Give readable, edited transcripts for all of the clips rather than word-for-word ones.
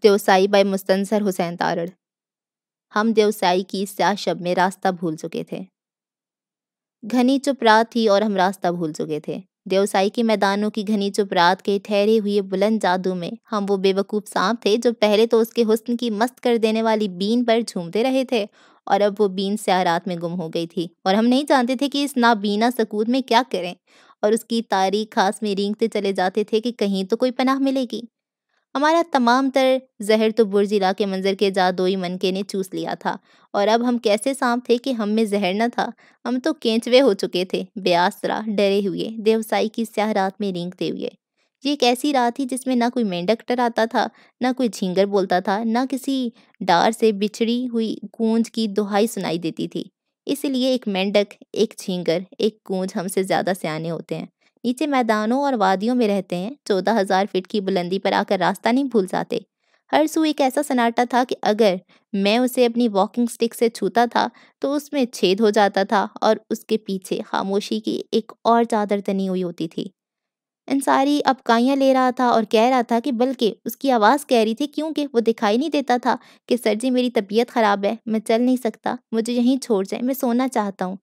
Deosai by Mustansir حسین تارڑ۔ ہم دیوسائی کی سیاہ شب میں راستہ بھول چکے تھے۔ گھنی چپ رات تھی اور ہم راستہ بھول چکے تھے۔ دیوسائی کے میدانوں کی گھنی چپ رات کے ٹھہرے ہوئے بلند جادو میں ہم وہ بے وقوف سانپ تھے جو پہلے تو اس کے حسن کی مست کر دینے والی بین پر جھومتے رہے تھے اور اب وہ بین سیاہ رات میں گم ہو گئی تھی، اور ہم نہیں جانتے تھے کہ اس نابینا سکوت میں کیا کریں، اور اس کی تاریک خاص میں رینگتے چلے جاتے تھے کہ کہیں تو کوئی پناہ ملے گی۔ ہمارا تمام تر زہر تو برج علاقے منظر کے جادوئی منکے نے چوس لیا تھا، اور اب ہم کیسے سانپ تھے کہ ہم میں زہر نہ تھا؟ ہم تو کینچوے ہو چکے تھے، بے آسرا، ڈرے ہوئے، دیوسائی کی سیاہ رات میں رینگتے ہوئے۔ یہ ایک ایسی رات تھی جس میں نہ کوئی مینڈک ٹراتا تھا، نہ کوئی جھینگر بولتا تھا، نہ کسی ڈار سے بچھڑی ہوئی گونج کی دہائی سنائی دیتی تھی۔ اس لیے ایک مینڈک، ایک جھینگر، ایک گونج ہم سے زیادہ سیانے ہوتے ہیں، نیچے میدانوں اور وادیوں میں رہتے ہیں، 14,000 فٹ کی بلندی پر آ کر راستہ نہیں بھول جاتے۔ ہر سو ایک ایسا سناٹا تھا کہ اگر میں اسے اپنی واکنگ سٹک سے چھوتا تھا تو اس میں چھید ہو جاتا تھا، اور اس کے پیچھے خاموشی کی ایک اور چادر تنی ہوئی ہوتی تھی۔ انصاری ابکائیاں لے رہا تھا اور کہہ رہا تھا کہ بلکہ اس کی آواز کہہ رہی تھی کیونکہ وہ دکھائی نہیں دیتا تھا کہ سر جی میری طبیعت خراب ہے، میں چل نہیں سکتا، مجھے یہیں چھوڑ جائیں، میں سونا چاہتا ہوں۔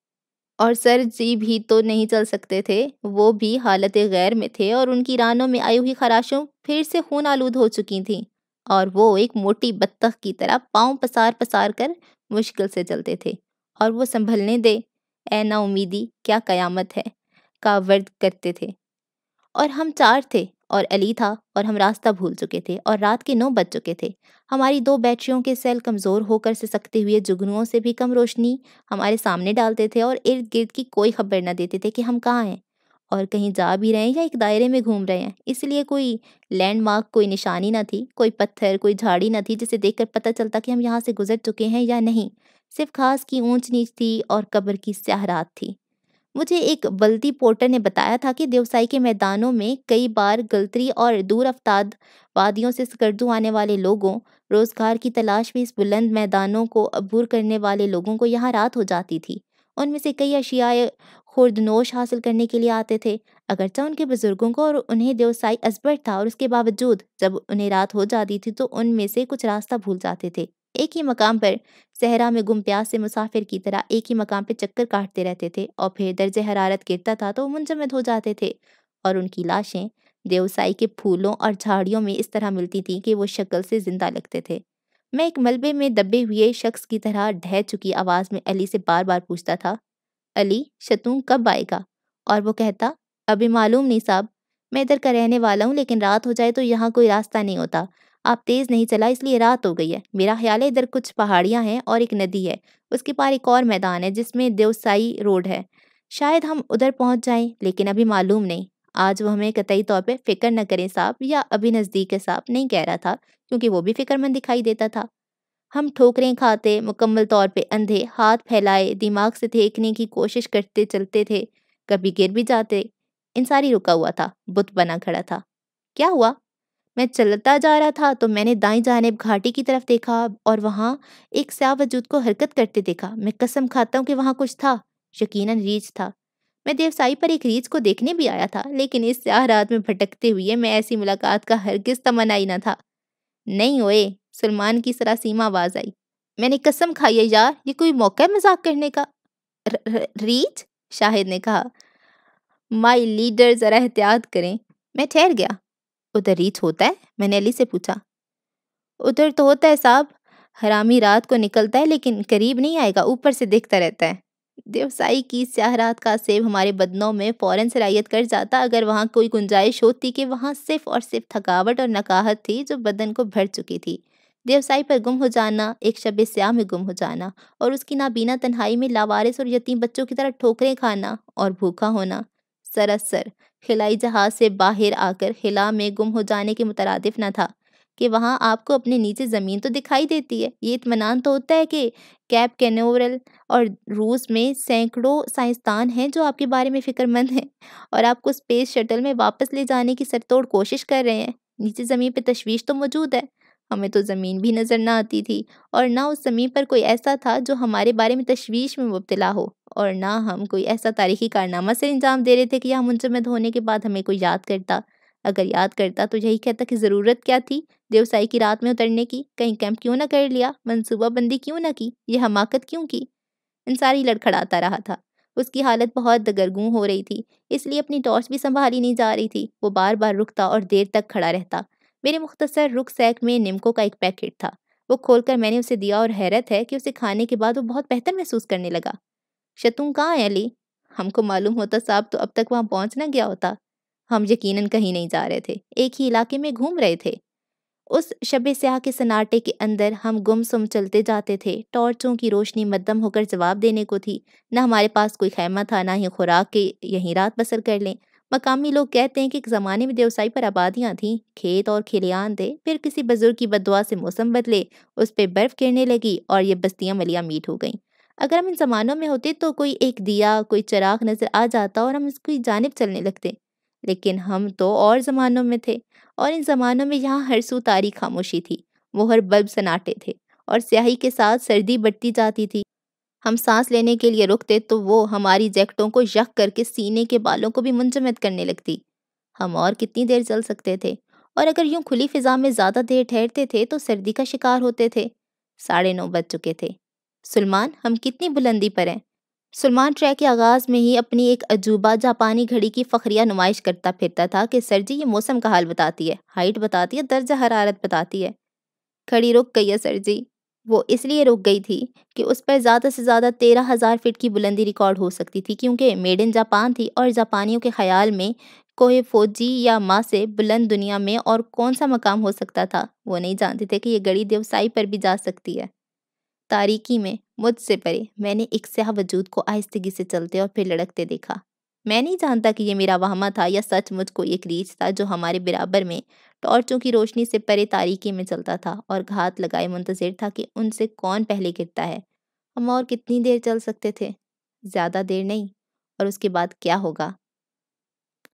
اور سر جی بھی تو نہیں چل سکتے تھے، وہ بھی حالت غیر میں تھے اور ان کی رانوں میں آئی ہوئی خراشوں پھر سے خون آلود ہو چکی تھیں، اور وہ ایک موٹی بطخ کی طرح پاؤں پسار پسار کر مشکل سے چلتے تھے، اور وہ سنبھلنے دے، اے نا امیدی کیا قیامت ہے کا ورد کرتے تھے۔ اور ہم 4 تھے، اور علی تھا، اور ہم راستہ بھول چکے تھے، اور رات کے 9 بج چکے تھے۔ ہماری 2 بیٹریوں کے سیل کمزور ہو کر سسکتے ہوئے جگنوؤں سے بھی کم روشنی ہمارے سامنے ڈالتے تھے، اور ارد گرد کی کوئی خبر نہ دیتے تھے کہ ہم کہاں ہیں، اور کہیں جا بھی رہے ہیں یا ایک دائرے میں گھوم رہے ہیں۔ اس لیے کوئی لینڈ مارک، کوئی نشانی نہ تھی، کوئی پتھر، کوئی جھاڑی نہ تھی جسے دیکھ کر پتہ چلتا کہ ہم یہاں سے گزر چکے ہیں یا نہیں۔ صرف گھاس کی اونچ نیچ تھی اور قبر کی سیاہ رات تھی۔ مجھے ایک بلدی پورٹر نے بتایا تھا کہ دیوسائی کے میدانوں میں کئی بار گلتری اور دور افتاد وادیوں سے سکردو آنے والے لوگوں، روزگار کی تلاش میں اس بلند میدانوں کو عبور کرنے والے لوگوں کو یہاں رات ہو جاتی تھی۔ ان میں سے کئی اشیاء خوردنوش حاصل کرنے کے لیے آتے تھے، اگرچہ ان کے بزرگوں کو اور انہیں دیوسائی ازبر تھا، اور اس کے باوجود جب انہیں رات ہو جاتی تھی تو ان میں سے کچھ راستہ بھول جاتے تھے۔ ایک ہی مقام پر صحرا میں گم پیاس سے مسافر کی طرح ایک ہی مقام پہ چکر کاٹتے رہتے تھے، اور پھر درجہ حرارت گرتا تھا تو وہ منجمد ہو جاتے تھے، اور ان کی لاشیں دیوسائی کے پھولوں اور جھاڑیوں میں اس طرح ملتی تھیں کہ وہ شکل سے زندہ لگتے تھے۔ میں ایک ملبے میں دبے ہوئے شخص کی طرح ڈھہ چکی آواز میں علی سے بار بار پوچھتا تھا، علی شتون کب آئے گا؟ اور وہ کہتا، ابھی معلوم نہیں صاحب، میں ادھر کا رہنے والا ہوں، لیکن رات ہو جائے تو یہاں کوئی راستہ نہیں ہوتا، آپ تیز نہیں چلا اس لیے رات ہو گئی ہے۔ میرا خیال ہے ادھر کچھ پہاڑیاں ہیں اور ایک ندی ہے، اس کے پار ایک اور میدان ہے جس میں دیوسائی روڈ ہے، شاید ہم ادھر پہنچ جائیں، لیکن ابھی معلوم نہیں۔ آج وہ ہمیں قطعی طور پہ فکر نہ کریں صاحب، یا ابھی نزدیک ہے صاحب نہیں کہہ رہا تھا، کیونکہ وہ بھی فکر مند دکھائی دیتا تھا۔ ہم ٹھوکریں کھاتے، مکمل طور پہ اندھے، ہاتھ پھیلائے، دماغ سے دیکھنے کی کوشش کرتے چلتے تھے، کبھی گر بھی جاتے۔ انصاری رکا ہوا تھا، بت بنا کھڑا تھا۔ کیا ہوا؟ میں چلتا جا رہا تھا تو میں نے دائیں جانب گھاٹی کی طرف دیکھا اور وہاں ایک سیاہ وجود کو حرکت کرتے دیکھا۔ میں قسم کھاتا ہوں کہ وہاں کچھ تھا، یقیناً ریچھ تھا۔ میں دیوسائی پر ایک ریچھ کو دیکھنے بھی آیا تھا، لیکن اس سیاہ رات میں بھٹکتے ہوئے میں ایسی ملاقات کا ہرگز تمنا ہی نہ تھا۔ نہیں ہوئے، سلمان کی سراسیمہ آواز آئی۔ میں نے قسم کھائی ہے یار، یہ کوئی موقع ہے مذاق کرنے کا؟ ریچھ؟ شاہد نے کہا۔ مائی لیڈر ذرا احتیاط کریں۔ میں ٹھہر گیا۔ ادھر ریچھ ہوتا ہے؟ میں نے علی سے پوچھا۔ ادھر تو ہوتا ہے صاحب، حرامی رات کو نکلتا ہے لیکن قریب نہیں آئے گا، اوپر سے دیکھتا رہتا ہے۔ دیوسائی کی سیاہ رات کا سیب ہمارے بدنوں میں فوراً سرایت کر جاتا اگر وہاں کوئی گنجائش ہوتی کہ وہاں صرف اور صرف تھکاوٹ اور نکاہت تھی جو بدن کو بھر چکی تھی۔ دیوسائی پر گم ہو جانا، ایک شب سیاہ میں گم ہو جانا، اور اس کی نابینا تنہائی میں لاوارث اور یتیم بچوں کی طرح ٹھوکریں کھانا اور بھوکا ہونا، سراسر خلائی جہاز سے باہر آ کر خلا میں گم ہو جانے کے مترادف نہ تھا کہ وہاں آپ کو اپنے نیچے زمین تو دکھائی دیتی ہے۔ یہ اطمینان تو ہوتا ہے کہ کیپ کینوورل اور روس میں سینکڑوں سائنسدان ہیں جو آپ کے بارے میں فکر مند ہیں اور آپ کو اسپیس شٹل میں واپس لے جانے کی سرتوڑ کوشش کر رہے ہیں۔ نیچے زمین پہ تشویش تو موجود ہے، ہمیں تو زمین بھی نظر نہ آتی تھی، اور نہ اس زمین پر کوئی ایسا تھا جو ہمارے بارے میں تشویش میں مبتلا ہو، اور نہ ہم کوئی ایسا تاریخی کارنامہ سے انجام دے رہے تھے کہ یہاں منجمد ہونے کے بعد ہمیں کوئی یاد کرتا۔ اگر یاد کرتا تو یہی کہتا کہ ضرورت کیا تھی دیوسائی کی رات میں اترنے کی، کہیں کیمپ کیوں نہ کر لیا، منصوبہ بندی کیوں نہ کی، یہ حماقت کیوں کی؟ انصاری لڑکھڑاتا رہا تھا۔ اس کی حالت بہت دگرگوں ہو رہی تھی، اس لیے اپنی ٹارچ بھی سنبھالی نہیں جا رہی تھی۔ وہ بار بار رکتا اور دیر تک کھڑا رہتا۔ میرے مختصر رکسیک میں نمکو کا ایک پیکٹ تھا، وہ کھول کر میں نے اسے دیا اور حیرت ہے کہ اسے کھانے کے بعد وہ بہت بہتر محسوس کرنے لگا۔ شتون کہاں ہے علی؟ ہم کو معلوم ہوتا صاحب تو اب تک وہاں پہنچ نہ گیا ہوتا۔ ہم یقیناً کہیں نہیں جا رہے تھے، ایک ہی علاقے میں گھوم رہے تھے۔ اس شب سیاہ کے سناٹے کے اندر ہم گم سم چلتے جاتے تھے۔ ٹارچوں کی روشنی مدھم ہو کر جواب دینے کو تھی۔ نہ ہمارے پاس کوئی خیمہ تھا، نہ ہی خوراک کے یہیں رات بسر کر لیں۔ مقامی لوگ کہتے ہیں کہ ایک زمانے میں دیوسائی پر آبادیاں تھیں، کھیت اور کھلیان تھے، پھر کسی بزرگ کی بددعا سے موسم بدلے، اس پہ برف گرنے لگی اور یہ بستیاں ملیا میٹ ہو گئیں۔ اگر ہم ان زمانوں میں ہوتے تو کوئی ایک دیا، کوئی چراغ نظر آ جاتا اور ہم اس کی جانب چلنے لگتے، لیکن ہم تو اور زمانوں میں تھے، اور ان زمانوں میں یہاں ہر سو تاریک خاموشی تھی، وہ ہر بلب سناٹے تھے، اور سیاہی کے ساتھ سردی بڑھتی جاتی تھی۔ ہم سانس لینے کے لیے رکتے تو وہ ہماری جیکٹوں کو یک کر کے سینے کے بالوں کو بھی منجمد کرنے لگتی۔ ہم اور کتنی دیر چل سکتے تھے؟ اور اگر یوں کھلی فضا میں زیادہ دیر ٹھہرتے تھے تو سردی کا شکار ہوتے تھے۔ 9:30 بج چکے تھے۔ سلمان، ہم کتنی بلندی پر ہیں؟ سلمان ٹریک کے آغاز میں ہی اپنی ایک عجوبہ جاپانی گھڑی کی فخریہ نمائش کرتا پھرتا تھا کہ سر جی یہ موسم کا حال بتاتی ہے، ہائٹ بتاتی ہے، درجہ حرارت بتاتی ہے۔ گھڑی رک گئی ہے سر جی۔ وہ اس لیے رک گئی تھی کہ اس پر زیادہ سے زیادہ 13,000 فٹ کی بلندی ریکارڈ ہو سکتی تھی، کیونکہ میڈ ان جاپان تھی، اور جاپانیوں کے خیال میں کوہ فوجی یا ماں سے بلند دنیا میں اور کون سا مقام ہو سکتا تھا۔ وہ نہیں جانتے تھے کہ یہ گھڑی دیوسائی پر بھی جا سکتی ہے۔ تاریکی میں مجھ سے پرے میں نے ایک سیاہ وجود کو آہستگی سے چلتے اور پھر لڑکتے دیکھا۔ میں نہیں جانتا کہ یہ میرا وہمہ تھا یا سچ مجھ کو ایک ریچھ تھا جو ہمارے برابر میں ٹارچوں کی روشنی سے پرے تاریکی میں چلتا تھا اور گھات لگائے منتظر تھا کہ ان سے کون پہلے گرتا ہے۔ ہم اور کتنی دیر چل سکتے تھے؟ زیادہ دیر نہیں، اور اس کے بعد کیا ہوگا